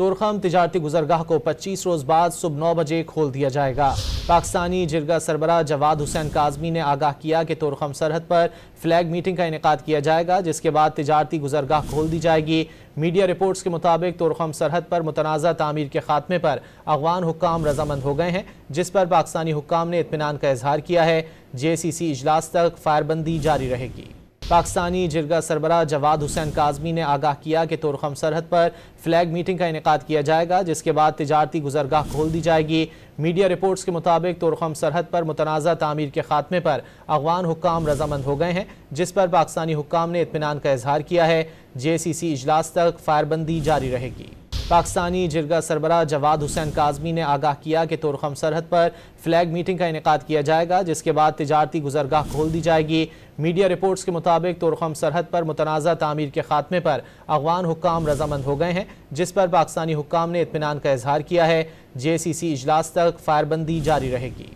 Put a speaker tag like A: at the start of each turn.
A: तोरखम तिजारती गुजरगाह को 25 रोज बाद सुबह 9 बजे खोल दिया जाएगा। पाकिस्तानी जिरगा सरबराह जवाद हुसैन काज़मी ने आगाह किया कि तोरखम सरहद पर फ्लैग मीटिंग का इनेकाद किया जाएगा, जिसके बाद तिजारती गुजरगाह खोल दी जाएगी। मीडिया रिपोर्ट्स के मुताबिक तोरखम सरहद पर मुतनाज़ा तामीर के खात्मे पर अफ़गान हुक्काम रजामंद हो गए हैं, जिस पर पाकिस्तानी हुक्काम ने इत्मीनान का इजहार किया है। JCC इजलास तक फायरबंदी जारी रहेगी। पाकिस्तानी जिरगा सरबराह जवाद हुसैन काज़मी ने आगाह किया कि तोरखम सरहद पर फ्लैग मीटिंग का इनेकाद किया जाएगा, जिसके बाद तिजारती गुजरगाह खोल दी जाएगी। मीडिया रिपोर्ट्स के मुताबिक तोरखम सरहद पर मुतनाज़ा तामीर के खात्मे पर अफ़गान हुक्काम रजामंद हो गए हैं, जिस पर पाकिस्तानी हुक्काम ने इत्मीनान का इजहार किया है। JCC इजलास तक फायरबंदी जारी रहेगी। पाकिस्तानी जिरगा सरबराह जवाद हुसैन काज़मी ने आगाह किया कि तोरखम सरहद पर फ्लैग मीटिंग का इनेकाद किया जाएगा, जिसके बाद तिजारती गुजरगाह खोल दी जाएगी। मीडिया रिपोर्ट्स के मुताबिक तोरखम सरहद पर मुतनाज़ा तामीर के खात्मे पर अफ़गान हुक्काम रजामंद हो गए हैं, जिस पर पाकिस्तानी हुक्काम ने इत्मीनान का इजहार किया है। JCC इजलास तक फायरबंदी जारी रहेगी।